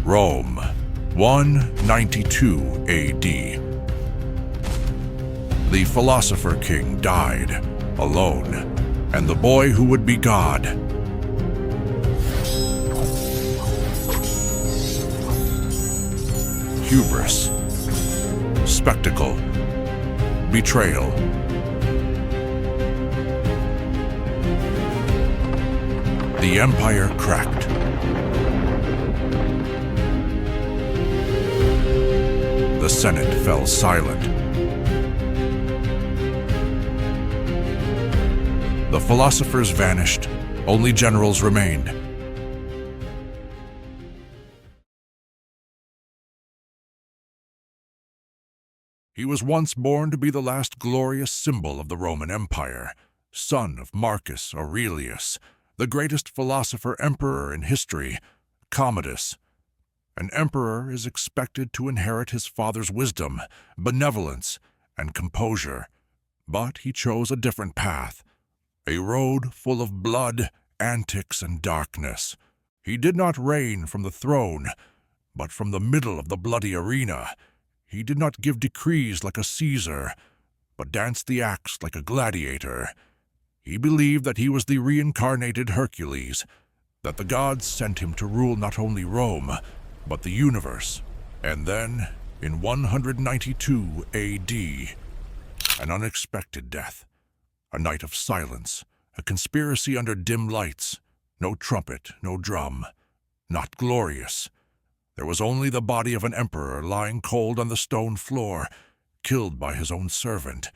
Rome, 192 AD. The philosopher king died, alone, and the boy who would be God. Hubris, spectacle, betrayal. The empire cracked. The Senate fell silent. The philosophers vanished, only generals remained. He was once born to be the last glorious symbol of the Roman Empire, son of Marcus Aurelius, the greatest philosopher-emperor in history, Commodus. An emperor is expected to inherit his father's wisdom, benevolence, and composure. But he chose a different path, a road full of blood, antics, and darkness. He did not reign from the throne, but from the middle of the bloody arena. He did not give decrees like a Caesar, but danced the axe like a gladiator. He believed that he was the reincarnated Hercules, that the gods sent him to rule not only Rome, but the universe. And then, in 192 AD, an unexpected death. A night of silence, a conspiracy under dim lights, no trumpet, no drum, not glorious. There was only the body of an emperor lying cold on the stone floor, killed by his own servant.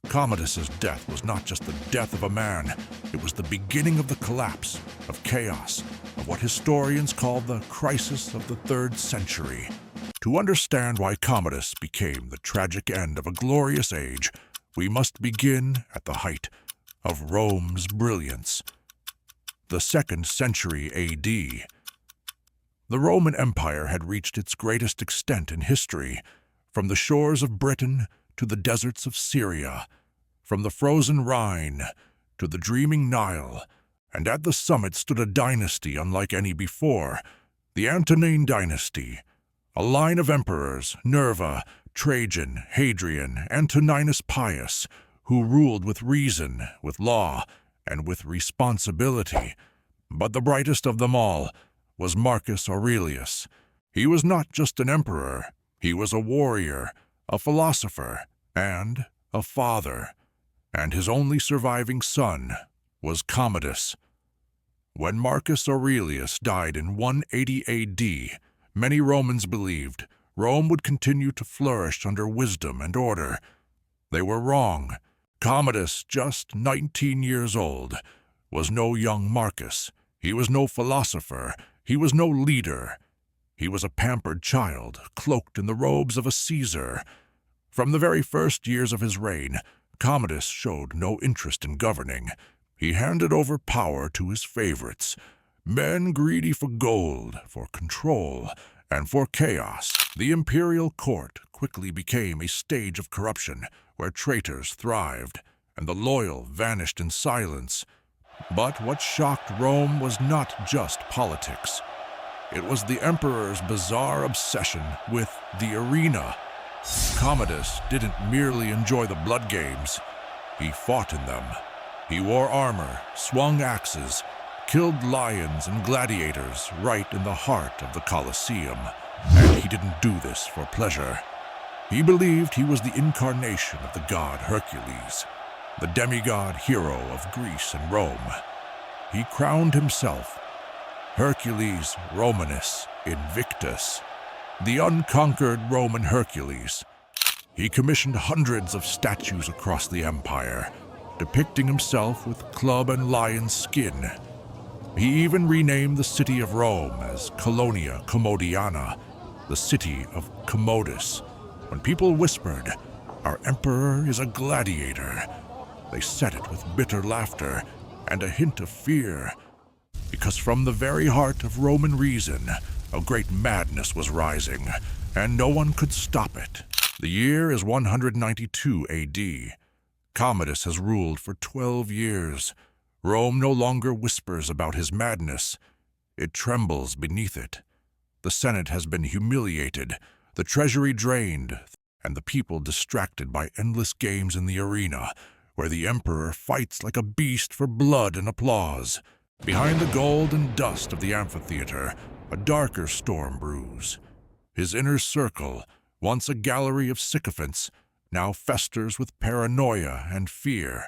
Commodus's death was not just the death of a man, it was the beginning of the collapse, of chaos, of what historians call the crisis of the 3rd century. To understand why Commodus became the tragic end of a glorious age, we must begin at the height of Rome's brilliance. The 2nd century AD. The Roman Empire had reached its greatest extent in history, from the shores of Britain to the deserts of Syria, from the frozen Rhine to the dreaming Nile, and at the summit stood a dynasty unlike any before, the Antonine dynasty, a line of emperors, Nerva, Trajan, Hadrian, Antoninus Pius, who ruled with reason, with law, and with responsibility. But the brightest of them all was Marcus Aurelius. He was not just an emperor, he was a warrior, a philosopher, and a father. And his only surviving son was Commodus. When Marcus Aurelius died in 180 AD, many Romans believed Rome would continue to flourish under wisdom and order. They were wrong. Commodus, just 19 years old, was no young Marcus. He was no philosopher. He was no leader. He was a pampered child, cloaked in the robes of a Caesar. From the very first years of his reign, Commodus showed no interest in governing. He handed over power to his favorites, men greedy for gold, for control, and for chaos. The Imperial court quickly became a stage of corruption where traitors thrived and the loyal vanished in silence. But what shocked Rome was not just politics. It was the emperor's bizarre obsession with the arena. Commodus didn't merely enjoy the blood games, he fought in them. He wore armor, swung axes, killed lions and gladiators right in the heart of the Colosseum. And he didn't do this for pleasure. He believed he was the incarnation of the god Hercules, the demigod hero of Greece and Rome. He crowned himself Hercules Romanus Invictus, the unconquered Roman Hercules. He commissioned hundreds of statues across the empire, depicting himself with club and lion skin. He even renamed the city of Rome as Colonia Commodiana, the city of Commodus. When people whispered, "Our emperor is a gladiator," they said it with bitter laughter and a hint of fear, because from the very heart of Roman reason, a great madness was rising, and no one could stop it. The year is 192 AD. Commodus has ruled for 12 years. Rome no longer whispers about his madness. It trembles beneath it. The Senate has been humiliated, the treasury drained, and the people distracted by endless games in the arena, where the emperor fights like a beast for blood and applause. Behind the gold and dust of the amphitheater, a darker storm brews. His inner circle, once a gallery of sycophants, now festers with paranoia and fear.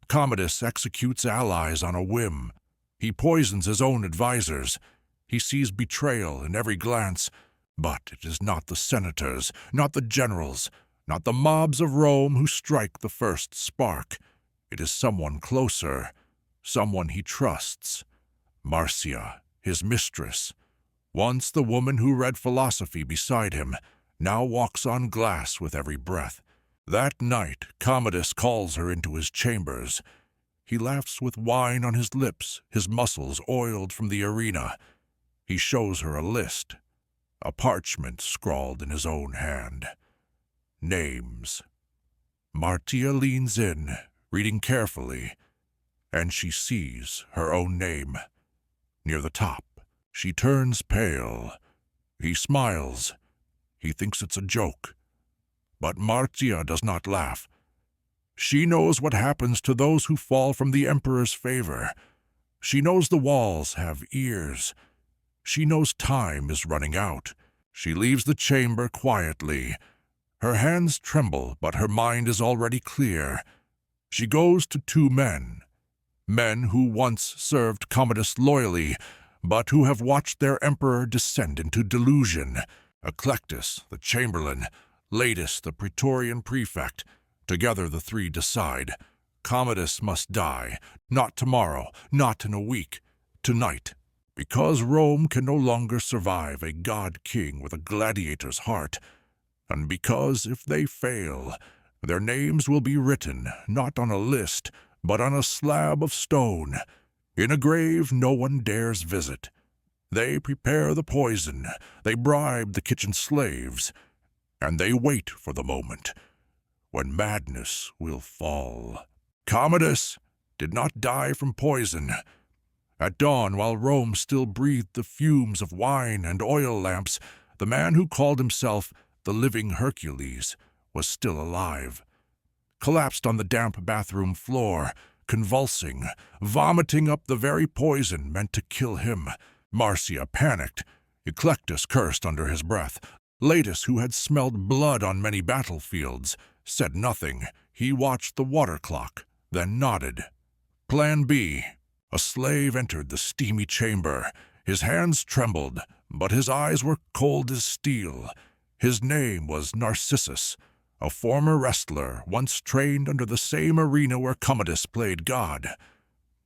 Commodus executes allies on a whim. He poisons his own advisors. He sees betrayal in every glance. But it is not the senators, not the generals, not the mobs of Rome who strike the first spark. It is someone closer, someone he trusts. Marcia, his mistress. Once the woman who read philosophy beside him, now walks on glass with every breath. That night, Commodus calls her into his chambers. He laughs with wine on his lips, his muscles oiled from the arena. He shows her a list, a parchment scrawled in his own hand. Names. Marcia leans in, reading carefully, and she sees her own name. Near the top, she turns pale. He smiles. He thinks it's a joke. But Marcia does not laugh. She knows what happens to those who fall from the emperor's favor. She knows the walls have ears. She knows time is running out. She leaves the chamber quietly. Her hands tremble, but her mind is already clear. She goes to two men who once served Commodus loyally, but who have watched their emperor descend into delusion. Eclectus, the chamberlain, Latus, the praetorian prefect. Together the three decide. Commodus must die, not tomorrow, not in a week, tonight. Because Rome can no longer survive a god-king with a gladiator's heart, and because if they fail, their names will be written not on a list, but on a slab of stone, in a grave no one dares visit. They prepare the poison, they bribe the kitchen slaves, and they wait for the moment when madness will fall. Commodus did not die from poison. At dawn, while Rome still breathed the fumes of wine and oil lamps, the man who called himself the living Hercules was still alive. Collapsed on the damp bathroom floor, convulsing, vomiting up the very poison meant to kill him. Marcia panicked. Eclectus cursed under his breath. Latus, who had smelled blood on many battlefields, said nothing. He watched the water clock, then nodded. Plan B. A slave entered the steamy chamber. His hands trembled, but his eyes were cold as steel. His name was Narcissus, a former wrestler once trained under the same arena where Commodus played God.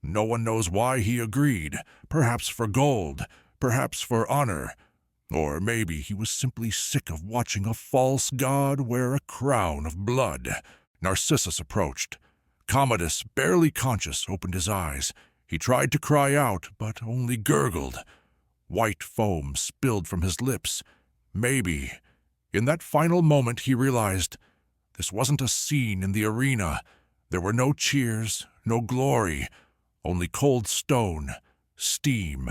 No one knows why he agreed, perhaps for gold, perhaps for honor, or maybe he was simply sick of watching a false god wear a crown of blood. Narcissus approached. Commodus, barely conscious, opened his eyes. He tried to cry out, but only gurgled. White foam spilled from his lips. Maybe. In that final moment he realized this wasn't a scene in the arena. There were no cheers, no glory, only cold stone, steam,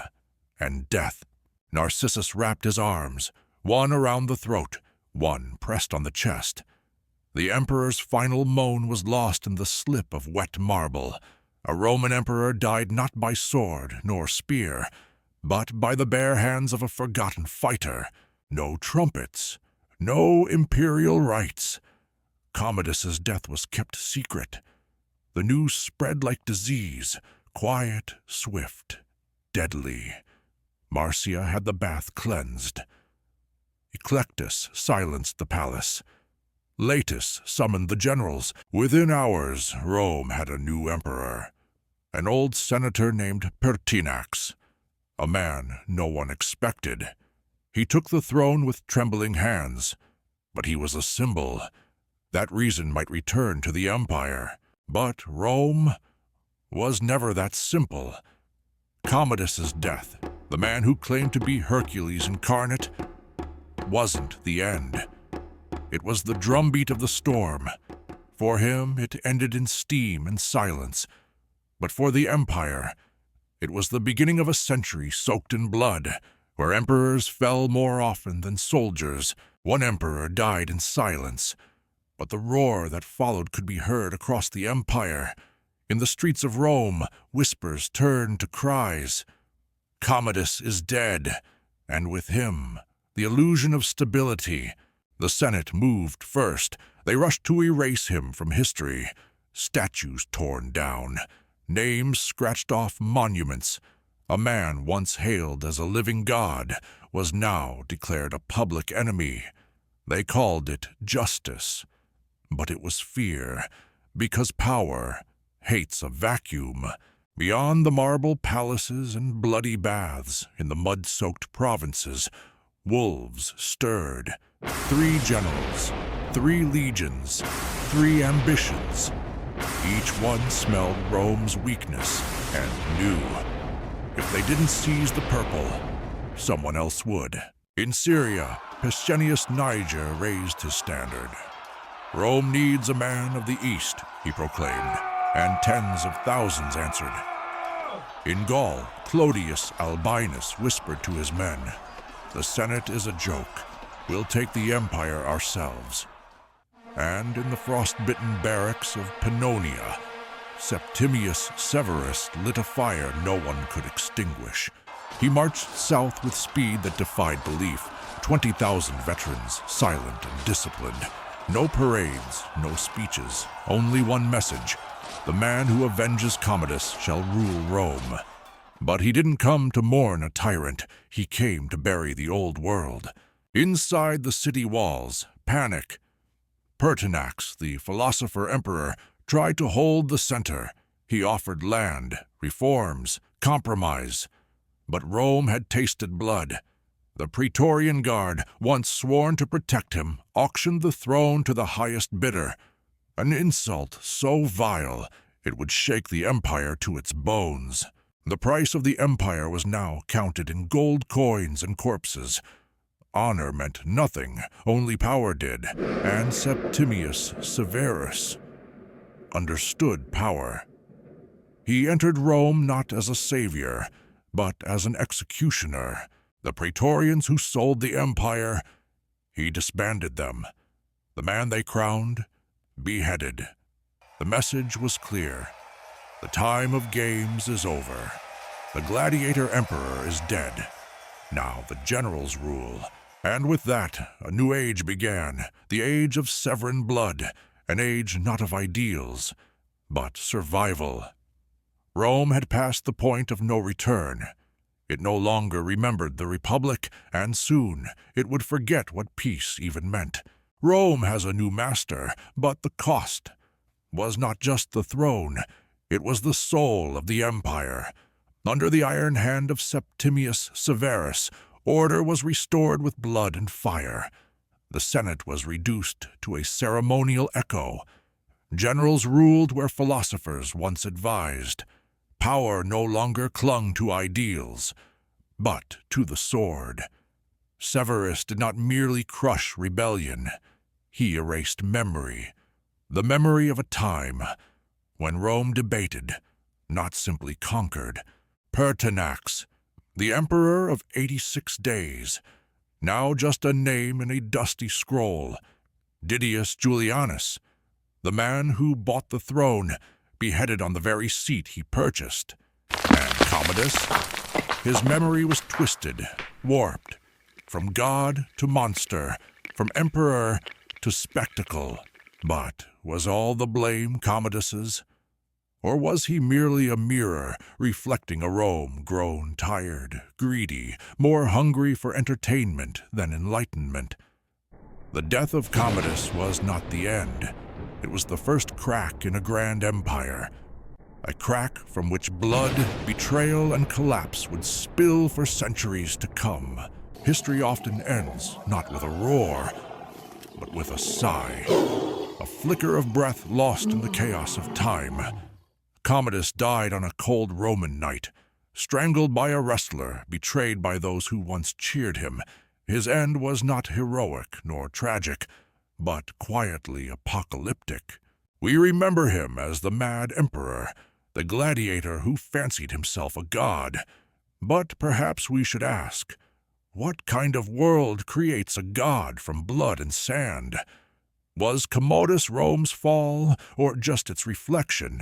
and death. Narcissus wrapped his arms, one around the throat, one pressed on the chest. The emperor's final moan was lost in the slip of wet marble. A Roman emperor died not by sword nor spear, but by the bare hands of a forgotten fighter. No trumpets, no imperial rites. Commodus's death was kept secret. The news spread like disease, quiet, swift, deadly. Marcia had the bath cleansed. Eclectus silenced the palace. Latus summoned the generals. Within hours, Rome had a new emperor, an old senator named Pertinax, a man no one expected. He took the throne with trembling hands, but he was a symbol. That reason might return to the empire, but Rome was never that simple. Commodus's death, the man who claimed to be Hercules incarnate, wasn't the end. It was the drumbeat of the storm. For him, it ended in steam and silence. But for the empire, it was the beginning of a century soaked in blood, where emperors fell more often than soldiers. One emperor died in silence, but the roar that followed could be heard across the empire. In the streets of Rome, whispers turned to cries. Commodus is dead, and with him, the illusion of stability. The Senate moved first. They rushed to erase him from history. Statues torn down, names scratched off monuments. A man once hailed as a living god was now declared a public enemy. They called it justice, but it was fear, because power hates a vacuum. Beyond the marble palaces and bloody baths in the mud-soaked provinces, wolves stirred. 3 generals, 3 legions, 3 ambitions. Each one smelled Rome's weakness and knew if they didn't seize the purple, someone else would. In Syria, Pescennius Niger raised his standard. Rome needs a man of the East, he proclaimed, and tens of thousands answered. In Gaul, Clodius Albinus whispered to his men, "The Senate is a joke. We'll take the empire ourselves." And in the frost-bitten barracks of Pannonia, Septimius Severus lit a fire no one could extinguish. He marched south with speed that defied belief. 20,000 veterans, silent and disciplined. No parades, no speeches, only one message. The man who avenges Commodus shall rule Rome. But he didn't come to mourn a tyrant. He came to bury the old world. Inside the city walls, panic. Pertinax, the philosopher emperor, tried to hold the center. He offered land, reforms, compromise. But Rome had tasted blood. The Praetorian Guard, once sworn to protect him, auctioned the throne to the highest bidder. An insult so vile it would shake the empire to its bones. The price of the empire was now counted in gold coins and corpses. Honor meant nothing, only power did, and Septimius Severus understood power. He entered Rome not as a savior, but as an executioner. The Praetorians who sold the empire, he disbanded them. The man they crowned, beheaded. The message was clear. The time of games is over. The Gladiator Emperor is dead. Now the generals rule. And with that, a new age began, the age of Severan blood, an age not of ideals, but survival. Rome had passed the point of no return. It no longer remembered the Republic, and soon it would forget what peace even meant. Rome has a new master, but the cost was not just the throne, it was the soul of the empire. Under the iron hand of Septimius Severus, order was restored with blood and fire. The Senate was reduced to a ceremonial echo. Generals ruled where philosophers once advised. Power no longer clung to ideals, but to the sword. Severus did not merely crush rebellion. He erased memory, the memory of a time when Rome debated, not simply conquered. Pertinax, the emperor of 86 days, now just a name in a dusty scroll. Didius Julianus, the man who bought the throne, beheaded on the very seat he purchased. And Commodus, his memory was twisted, warped, from god to monster, from emperor to spectacle. But was all the blame Commodus's? Or was he merely a mirror reflecting a Rome grown tired, greedy, more hungry for entertainment than enlightenment? The death of Commodus was not the end. It was the first crack in a grand empire, a crack from which blood, betrayal, and collapse would spill for centuries to come. History often ends not with a roar, but with a sigh, a flicker of breath lost in the chaos of time. Commodus died on a cold Roman night, strangled by a wrestler, betrayed by those who once cheered him. His end was not heroic nor tragic, but quietly apocalyptic. We remember him as the mad emperor, the gladiator who fancied himself a god. But perhaps we should ask, What kind of world creates a god from blood and sand? Was Commodus Rome's fall, or just its reflection?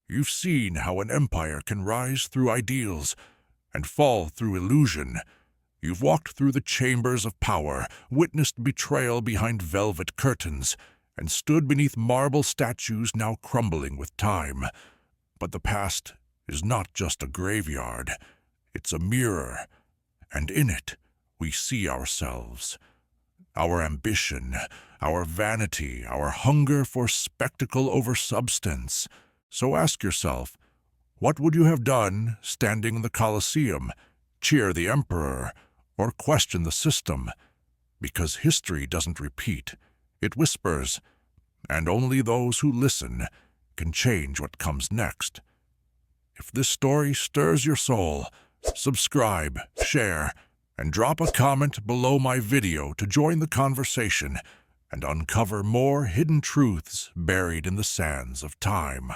You've seen how an empire can rise through ideals and fall through illusion. You've walked through the chambers of power, witnessed betrayal behind velvet curtains, and stood beneath marble statues now crumbling with time. But the past is not just a graveyard. It's a mirror, and in it we see ourselves. Our ambition, our vanity, our hunger for spectacle over substance. So ask yourself, what would you have done standing in the Colosseum, cheer the emperor, or question the system? Because history doesn't repeat, it whispers, and only those who listen can change what comes next. If this story stirs your soul, subscribe, share, and drop a comment below my video to join the conversation and uncover more hidden truths buried in the sands of time.